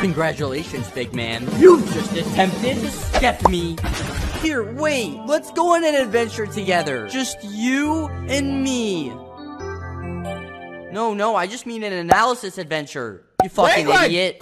Congratulations, big man. You've just attempted to skep me. Here, wait. Let's go on an adventure together. Just you and me. No, I just mean an analysis adventure. You fucking idiot.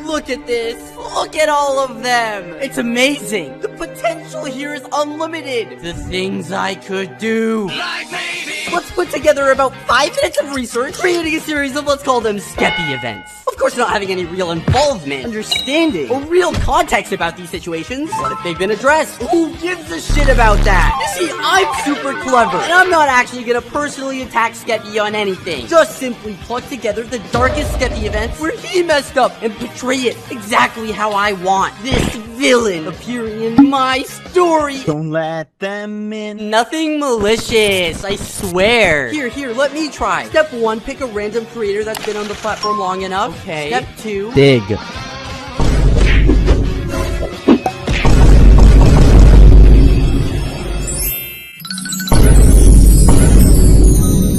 Look at this. Look at all of them. It's amazing. The potential here is unlimited. The things I could do. Like maybe. Let's put together about 5 minutes of research, creating a series of, let's call them, Skeppy events. Of course, not having any real involvement, understanding, or real context about these situations. What if they've been addressed? Who gives a shit about that? You see, I'm super clever, and I'm not actually gonna personally attack Skeppy on anything. Just simply plug together the darkest Skeppy events where he messed up and portray it exactly how I want. This villain appearing in my story. Don't let them in. Nothing malicious, I swear. Here, let me try. Step 1, pick a random creator that's been on the platform long enough. Okay. Step 2, dig.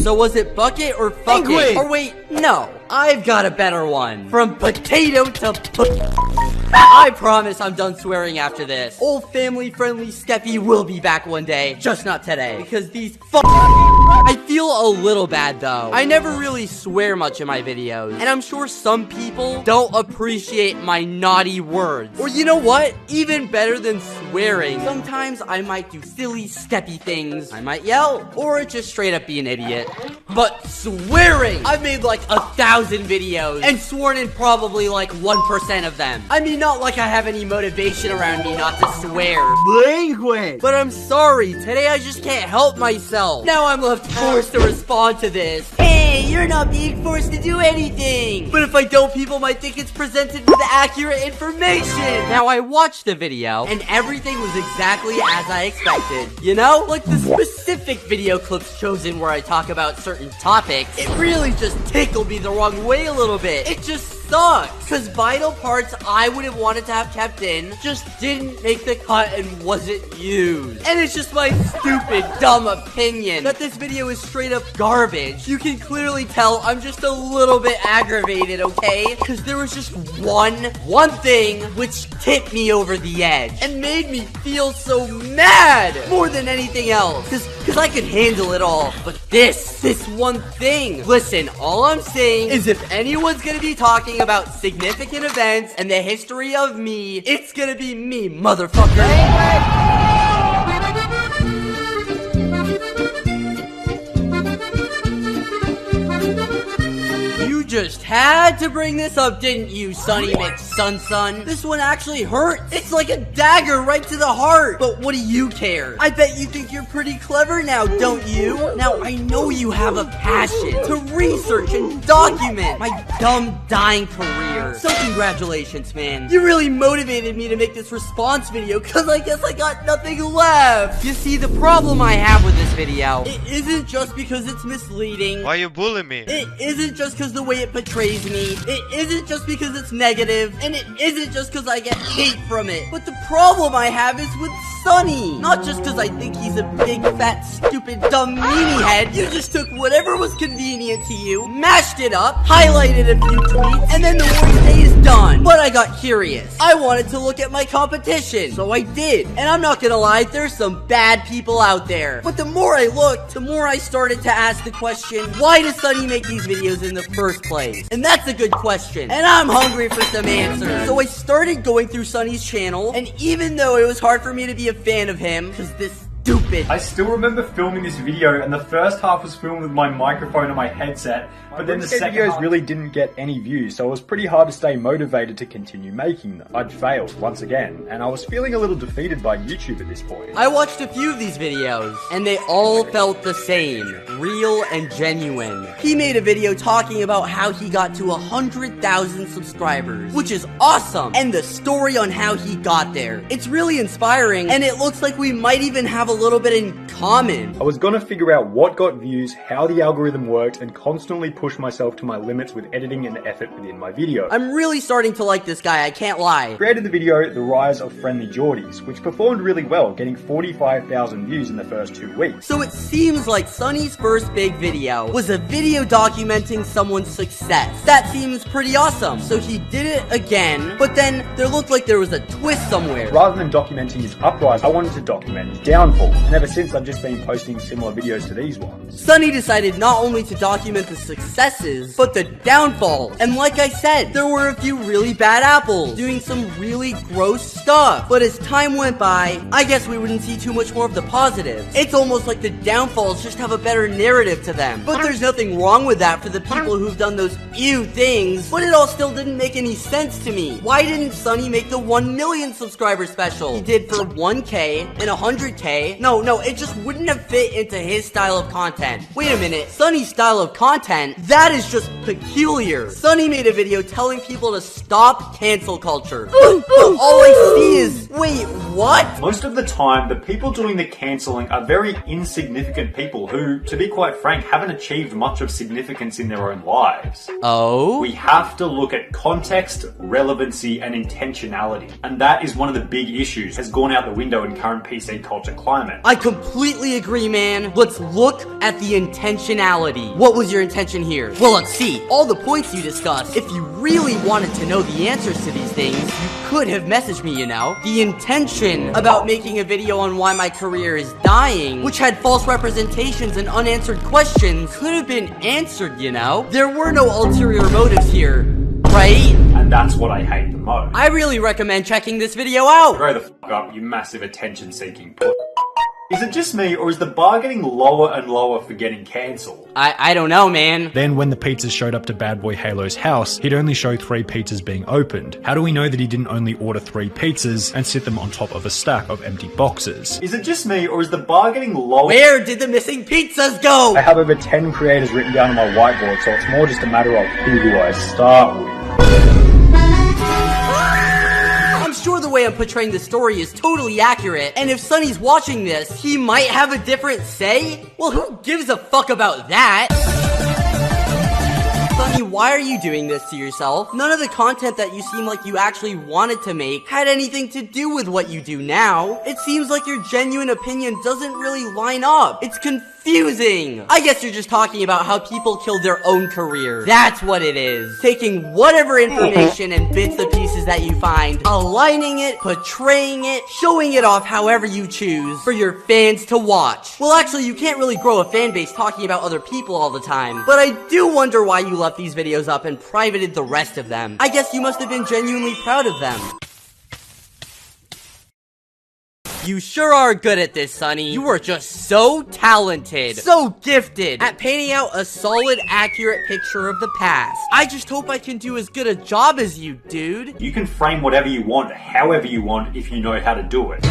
So was it bucket or fuck it? Or wait, no. I've got a better one. From potato to I promise I'm done swearing after this. Old family-friendly Skeppy will be back one day. Just not today. Because these I feel a little bad though. I never really swear much in my videos. And I'm sure some people don't appreciate my naughty words. Or you know what? Even better than swearing. Sometimes I might do silly Skeppy things. I might yell. Or just straight up be an idiot. But swearing! I've made like 1,000 videos. And sworn in probably like 1% of them. I mean, not like I have any motivation around me not to swear. Language! But I'm sorry, today I just can't help myself. Now I'm left forced to respond to this. Hey, you're not being forced to do anything. But if I don't, people might think it's presented with accurate information. Now I watched the video, and everything was exactly as I expected. You know? Like the specific video clips chosen where I talk about certain topics, it really just tickled me the wrong way a little bit. It just sucks. Because vital parts I would have wanted to have kept in just didn't make the cut and wasn't used. And it's just my stupid, dumb opinion that this video is straight up garbage. You can clearly tell I'm just a little bit aggravated, okay? Because there was just one thing which tipped me over the edge and made me feel so mad more than anything else. Because I could handle it all. But this one thing. Listen, all I'm saying is if anyone's gonna be talking about significant events and the history of me, it's gonna be me, motherfucker. You just had to bring this up, didn't you, Sunny McSun? This one actually hurts. It's like a dagger right to the heart. But what do you care? I bet you think you're pretty clever now, don't you? Now, I know you have a passion to research and document my dumb, dying career. So congratulations, man. You really motivated me to make this response video, because I guess I got nothing left. You see, the problem I have with this video, it isn't just because it's misleading. Why you bullying me? It isn't just because the way it portrays me. It isn't just because it's negative. And it isn't just because I get hate from it. But the problem I have is with Sunny. Not just because I think he's a big, fat, stupid, dumb meanie head. You just took whatever was convenient to you, mashed it up, highlighted a few tweets, and then the worst day is done. But I got curious. I wanted to look at my competition. So I did. And I'm not gonna lie, there's some bad people out there. But the more I looked, the more I started to ask the question, why does Sunny make these videos in the first place? And that's a good question. And I'm hungry for some answers. So I started going through Sunny's channel, and even though it was hard for me to be a fan of him, because this stupid. I still remember filming this video, and the first half was filmed with my microphone and my headset, but then the second videos really didn't get any views, so it was pretty hard to stay motivated to continue making them. I'd failed once again, and I was feeling a little defeated by YouTube at this point. I watched a few of these videos, and they all felt the same. Real and genuine. He made a video talking about how he got to 100,000 subscribers, which is awesome, and the story on how he got there. It's really inspiring, and it looks like we might even have a little little bit in common. I was gonna figure out what got views, how the algorithm worked, and constantly push myself to my limits with editing and effort within my video. I'm really starting to like this guy, I can't lie. Created the video, The Rise of Friendly Geordies, which performed really well, getting 45,000 views in the first 2 weeks. So it seems like Sunny's first big video was a video documenting someone's success. That seems pretty awesome. So he did it again, but then there looked like there was a twist somewhere. Rather than documenting his uprise, I wanted to document his downfall. And ever since, I've just been posting similar videos to these ones. Sunny decided not only to document the successes, but the downfalls. And like I said, there were a few really bad apples doing some really gross stuff. But as time went by, I guess we wouldn't see too much more of the positives. It's almost like the downfalls just have a better narrative to them. But there's nothing wrong with that for the people who've done those few things, but it all still didn't make any sense to me. Why didn't Sunny make the 1 million subscriber special? He did for 1K and 100K. No, it just wouldn't have fit into his style of content. Wait a minute, Sunny's style of content? That is just peculiar. Sunny made a video telling people to stop cancel culture. But all I see is, wait, what? Most of the time, the people doing the cancelling are very insignificant people who, to be quite frank, haven't achieved much of significance in their own lives. Oh? We have to look at context, relevancy, and intentionality. And that is one of the big issues has gone out the window in current PC culture climate. I completely agree, man. Let's look at the intentionality. What was your intention here? Well, let's see. All the points you discussed. If you really wanted to know the answers to these things, you could have messaged me, you know? The intention about making a video on why my career is dying, which had false representations and unanswered questions, could have been answered, you know? There were no ulterior motives here, right? And that's what I hate the most. I really recommend checking this video out. Grow the f*** up, you massive attention-seeking p***. Is it just me, or is the bar getting lower and lower for getting cancelled? I don't know, man. Then when the pizzas showed up to Bad Boy Halo's house, he'd only show 3 pizzas being opened. How do we know that he didn't only order 3 pizzas and sit them on top of a stack of empty boxes? Is it just me, or is the bar getting lower? Where did the missing pizzas go? I have over 10 creators written down on my whiteboard, so it's more just a matter of who do I start with. I'm sure the way I'm portraying the story is totally accurate, and if Sunny's watching this, he might have a different say? Well, who gives a fuck about that? Sunny, why are you doing this to yourself? None of the content that you seem like you actually wanted to make had anything to do with what you do now. It seems like your genuine opinion doesn't really line up. It's confusing. I guess you're just talking about how people kill their own career. That's what it is. Taking whatever information and bits and pieces that you find, aligning it, portraying it, showing it off however you choose for your fans to watch. Well, actually, you can't really grow a fan base talking about other people all the time, but I do wonder why you left these videos up and privated the rest of them. I guess you must have been genuinely proud of them. You sure are good at this, Sunny. You are just so talented, so gifted at painting out a solid, accurate picture of the past. I just hope I can do as good a job as you, dude. You can frame whatever you want, however you want, if you know how to do it.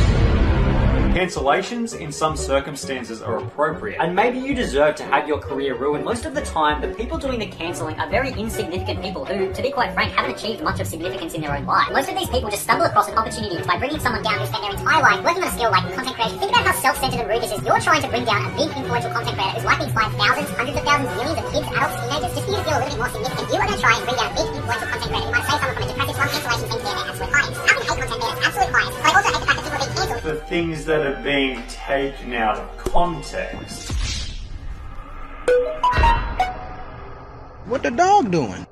Cancellations in some circumstances are appropriate. And maybe you deserve to have your career ruined. Most of the time, the people doing the cancelling are very insignificant people who, to be quite frank, haven't achieved much of significance in their own life. Most of these people just stumble across an opportunity by bringing someone down who spent their entire life working on a skill like content creation. Think about how self-centered and rude this is. You're trying to bring down a big influential content creator who's likely to find thousands, hundreds of thousands, millions of kids, adults, teenagers, just for you to feel a little bit more significant. You are going to try and bring down a big influential content creator who might say someone from a depressive slump. Cancellation seems to be their absolute clients. How can you hate content creators? Absolute clients. But I also hate the fact that people are being cancelled for things that are being taken out of context. What the dog doing?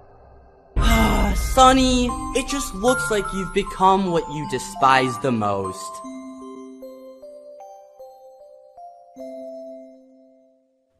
Sunny, it just looks like you've become what you despise the most.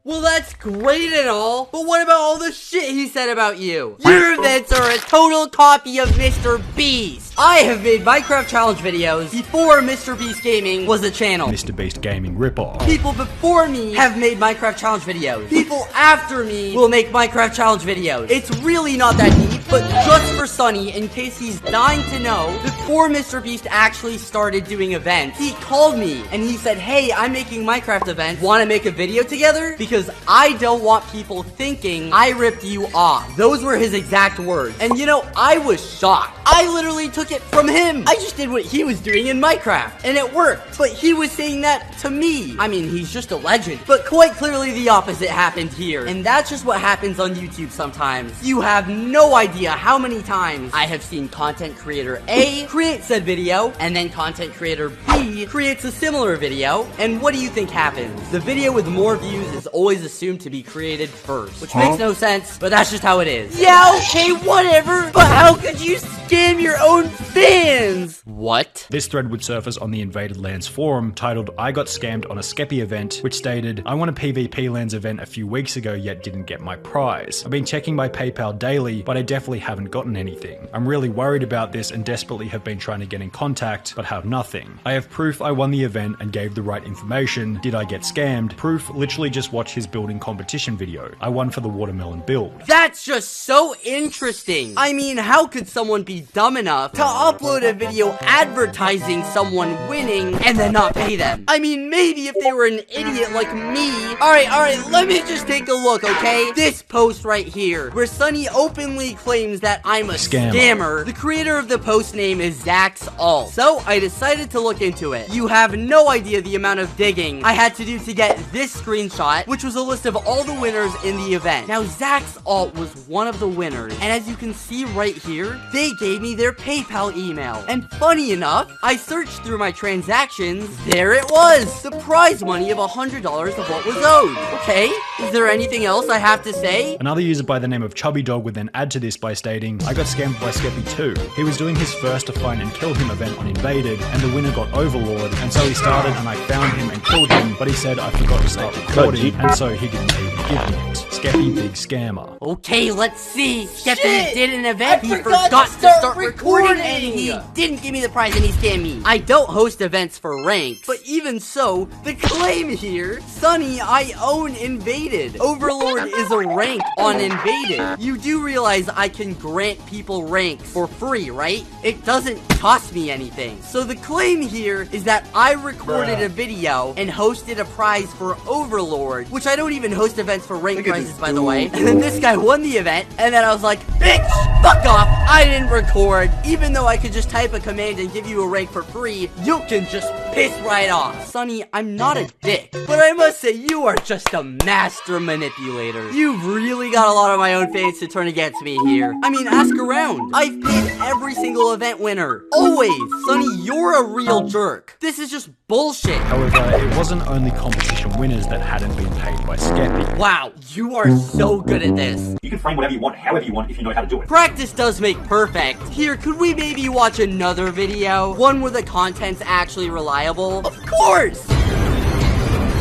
Well, that's great and all, but what about all the shit he said about you? Your events are a total copy of Mr. Beast. I have made Minecraft challenge videos before Mr. Beast Gaming was a channel. Mr. Beast Gaming ripoff. People before me have made Minecraft challenge videos. People after me will make Minecraft challenge videos. It's really not that deep, but just for Sunny, in case he's dying to know, before Mr. Beast actually started doing events, he called me and he said, hey, I'm making Minecraft events. Want to make a video together? Because I don't want people thinking I ripped you off. Those were his exact words. And you know, I was shocked. I literally took it from him. I just did what he was doing in Minecraft, and it worked. But he was saying that to me. I mean, he's just a legend. But quite clearly the opposite happened here. And that's just what happens on YouTube sometimes. You have no idea how many times I have seen content creator A create said video, and then content creator B creates a similar video, and what do you think happens? The video with more views is always assumed to be created first, which makes no sense, but that's just how it is. Yeah, okay, whatever, but how could you scam your own fans? What? This thread would surface on the Invaded Lands forum titled "I got scammed on a Skeppy event," which stated, "I won a PvP Lands event a few weeks ago yet didn't get my prize. I've been checking my PayPal daily, but I definitely haven't gotten anything. I'm really worried about this and desperately have been trying to get in contact, but have nothing. I have proof I won the event and gave the right information. Did I get scammed? Proof, literally just watch his building competition video. I won for the watermelon build." That's just so interesting. I mean, how could someone be dumb enough to upload a video advertising someone winning and then not pay them? I mean, maybe if they were an idiot like me. Alright, let me just take a look, okay? This post right here, where Sunny openly claims that I'm a scammer. The creator of the post name is Zach's Alt. So, I decided to look into it. You have no idea the amount of digging I had to do to get this screenshot, which was a list of all the winners in the event. Now, Zach's Alt was one of the winners, and as you can see right here, they gave me their PayPal email. And funny enough, I searched through my transactions. There it was! The prize money of $100 of what was owed. Okay, is there anything else I have to say? Another user by the name of Chubby Dog would then add to this by stating, "I got scammed by Skeppy2. He was doing his first to find and kill him event on Invaded, and the winner got Overlord, and so he started and I found him and killed him, but he said I forgot to start recording, and so he didn't even give me it. Skeppy big scammer." Okay, let's see. Skeppy did an event, he forgot to start recording, and he didn't give me the prize and he scammed me. I don't host events for ranks, but even so, the claim here, Sunny, I own Invaded. Overlord is a rank on Invaded. You do realize I can grant people ranks for free, right? It doesn't cost me anything. So the claim here is that I recorded a video and hosted a prize for Overlord, which I don't even host events for rank prizes, by the way. And then this guy won the event, and then I was like, bitch, fuck off, I didn't record. Even though I could just type a command and give you a rank for free, you can just piss right off. Sunny, I'm not a dick, but I must say you are just a master manipulator. You've really got a lot of my own fans to turn against me here. I mean, ask around. I've paid every single event winner. Always. Sunny, you're a real jerk. This is just bullshit. However, it wasn't only competition winners that hadn't been paid by Skeppy. Wow, you are so good at this. You can frame whatever you want, however you want, if you know how to do it. Practice does make perfect. Here, could we maybe watch another video? One where the content's actually reliable? Of course!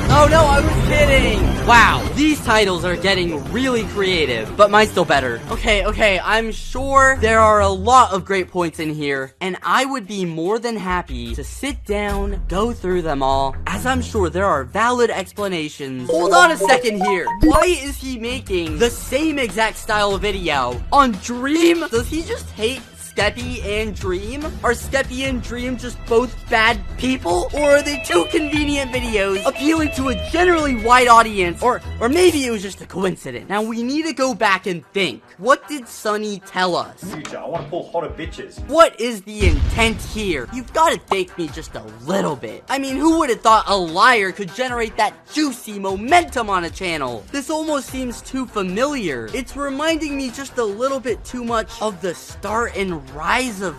Oh no, I was kidding! Wow, these titles are getting really creative, but mine's still better. Okay, I'm sure there are a lot of great points in here, and I would be more than happy to sit down, go through them all, as I'm sure there are valid explanations. Hold on a second here. Why is he making the same exact style video on Dream? Does he just hate Skeppy and Dream? Are Skeppy and Dream just both bad people? Or are they two convenient videos appealing to a generally wide audience? Or maybe it was just a coincidence. Now we need to go back and think. What did Sunny tell us? Future, I want to pull hotter bitches. What is the intent here? You've got to thank me just a little bit. I mean, who would have thought a liar could generate that juicy momentum on a channel? This almost seems too familiar. It's reminding me just a little bit too much of the start and rise of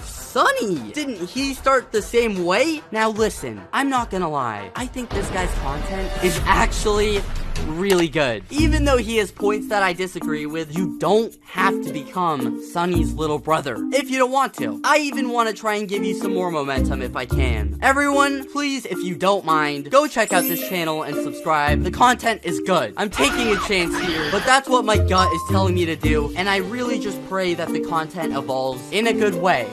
Sunny. Didn't he start the same way? Now listen, I'm not gonna lie. I think this guy's content is actually really good. Even though he has points that I disagree with, you don't have to become Sunny's little brother if you don't want to. I even want to try and give you some more momentum if I can. Everyone, please, if you don't mind, go check out this channel and subscribe. The content is good. I'm taking a chance here, but that's what my gut is telling me to do, and I really just pray that the content evolves in a good way.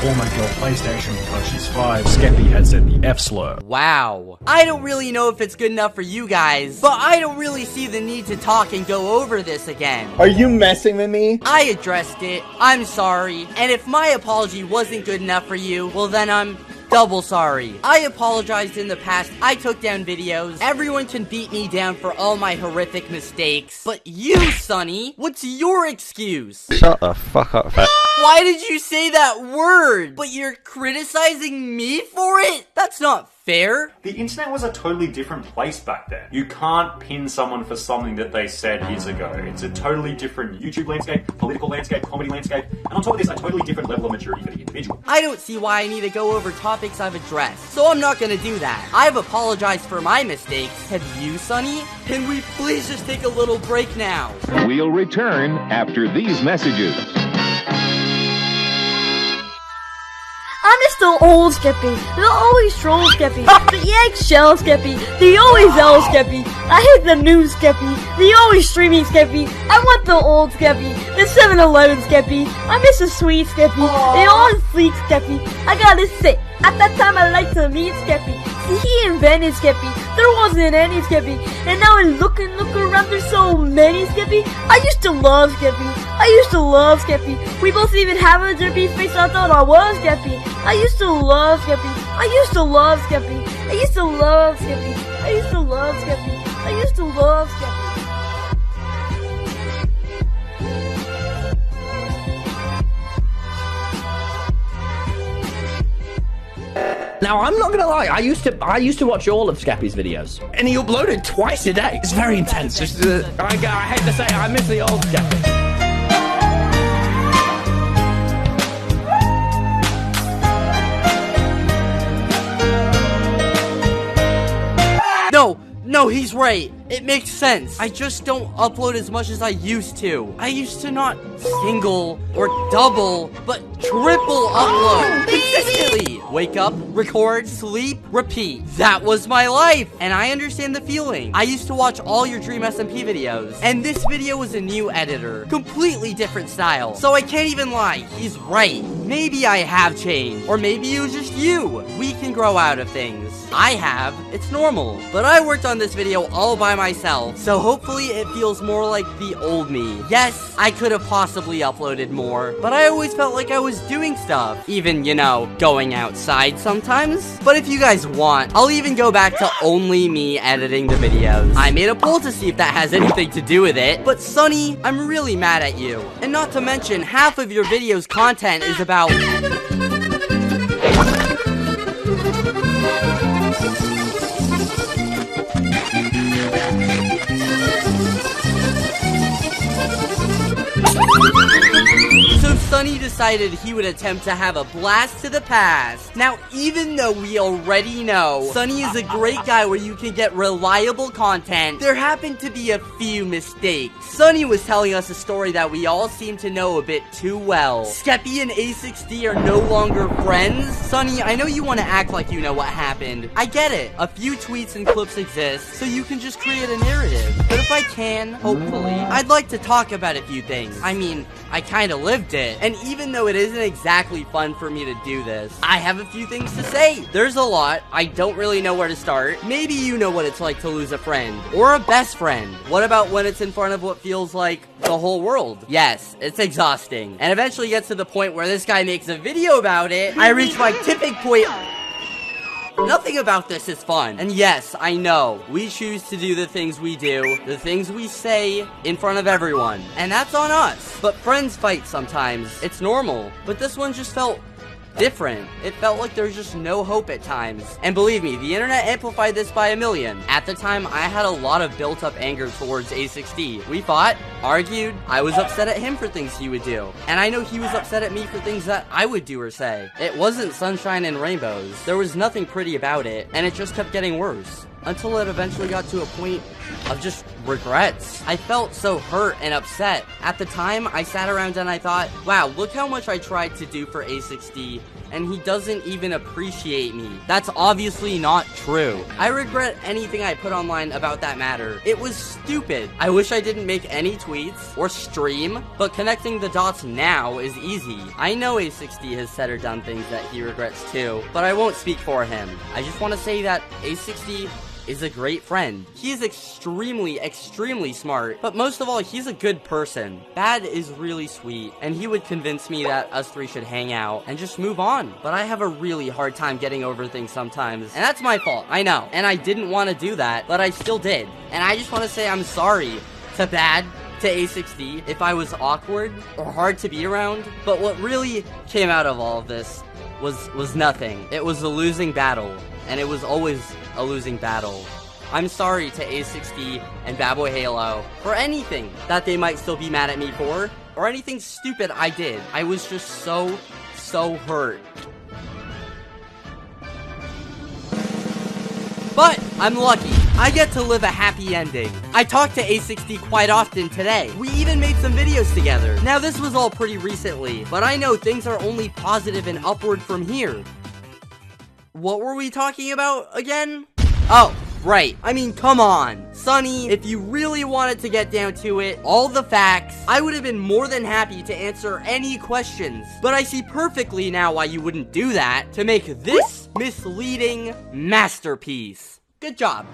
Former girl PlayStation because she's 5, Skeppy had said the F-slur. Wow. I don't really know if it's good enough for you guys, but I don't really see the need to talk and go over this again. Are you messing with me? I addressed it. I'm sorry. And if my apology wasn't good enough for you, well then double sorry. I apologized in the past. I took down videos. Everyone can beat me down for all my horrific mistakes. But you, Sunny, what's your excuse? Shut the fuck up, fat. Why did you say that word? But you're criticizing me for it? That's not fair. The internet was a totally different place back then. You can't pin someone for something that they said years ago. It's a totally different YouTube landscape, political landscape, comedy landscape, and on top of this, a totally different level of maturity for the individual. I don't see why I need to go over topics I've addressed, so I'm not gonna do that. I've apologized for my mistakes. Have you, Sunny? Can we please just take a little break now? We'll return after these messages. I miss the old Skeppy. They'll always troll Skeppy. The eggshell Skeppy. The always L Skeppy. I hate the new Skeppy. The always streaming Skeppy. I want the old Skeppy. The 7-Eleven Skeppy. I miss the sweet Skeppy. The always sleek Skeppy. I gotta say, at that time I liked to meet Skeppy. See, he invented Skeppy. There wasn't any Skeppy. And now I look around, there's so many Skeppy. I used to love Skeppy. I used to love Skeppy. We both even have a derpy face. I thought I was Skeppy. I used to love Skeppy. I used to love Skeppy. I used to love Skeppy. I used to love Skeppy. I used to love Skeppy. Now, I'm not gonna lie, I used to watch all of Skeppy's videos, and he uploaded twice a day. It's very intense. I hate to say it, I miss the old Skeppy. No, he's right. It makes sense. I just don't upload as much as I used to. I used to not single or double, but triple upload consistently. Wake up, record, sleep, repeat. That was my life, and I understand the feeling. I used to watch all your Dream SMP videos, and this video was a new editor. Completely different style. So I can't even lie. He's right. Maybe I have changed, or maybe it was just you. We can grow out of things. I have. It's normal. But I worked on this video all by myself, so hopefully it feels more like the old me. Yes, I could have possibly uploaded more, but I always felt like I was doing stuff. Even, you know, going outside sometimes. But if you guys want, I'll even go back to only me editing the videos. I made a poll to see if that has anything to do with it, but Sunny, I'm really mad at you. And not to mention, half of your video's content is about... So Sunny decided he would attempt to have a blast to the past. Now, even though we already know Sunny is a great guy where you can get reliable content, there happened to be a few mistakes. Sunny was telling us a story that we all seem to know a bit too well. Skeppy and A6D are no longer friends. Sunny, I know you want to act like you know what happened. I get it. A few tweets and clips exist, so you can just create a narrative. But if I can, hopefully, I'd like to talk about a few things. I mean, I kinda lived it, and even though it isn't exactly fun for me to do this, I have a few things to say. There's a lot, I don't really know where to start. Maybe you know what it's like to lose a friend, or a best friend. What about when it's in front of what feels like the whole world? Yes, it's exhausting, and eventually gets to the point where this guy makes a video about it. I reach my tipping point. Nothing about this is fun. And yes, I know, we choose to do the things we do, the things we say in front of everyone. And that's on us. But friends fight sometimes. It's normal. But this one just felt different. It felt like there was just no hope at times. And believe me, the internet amplified this by a million. At the time, I had a lot of built-up anger towards A6D. We fought, argued, I was upset at him for things he would do. And I know he was upset at me for things that I would do or say. It wasn't sunshine and rainbows. There was nothing pretty about it, and it just kept getting worse. Until it eventually got to a point of just regrets. I felt so hurt and upset. At the time, I sat around and I thought, wow, look how much I tried to do for A6D, and he doesn't even appreciate me. That's obviously not true. I regret anything I put online about that matter. It was stupid. I wish I didn't make any tweets or stream, but connecting the dots now is easy. I know A6D has said or done things that he regrets too, but I won't speak for him. I just want to say that A6D is a great friend. He is extremely, extremely smart, but most of all, he's a good person. Bad is really sweet, and he would convince me that us three should hang out and just move on. But I have a really hard time getting over things sometimes, and that's my fault, I know. And I didn't want to do that, but I still did. And I just want to say I'm sorry to Bad, to A6D, if I was awkward or hard to be around. But what really came out of all of this was nothing. It was a losing battle, and it was always a losing battle. I'm sorry to A6D and Bad Boy Halo for anything that they might still be mad at me for, or anything stupid I did. I was just so hurt. But I'm lucky. I get to live a happy ending. I talked to A6D quite often today. We even made some videos together. Now this was all pretty recently, but I know things are only positive and upward from here. What were we talking about again? Oh, right. I mean, come on. Sunny, if you really wanted to get down to it, all the facts, I would have been more than happy to answer any questions. But I see perfectly now why you wouldn't do that to make this misleading masterpiece. Good job.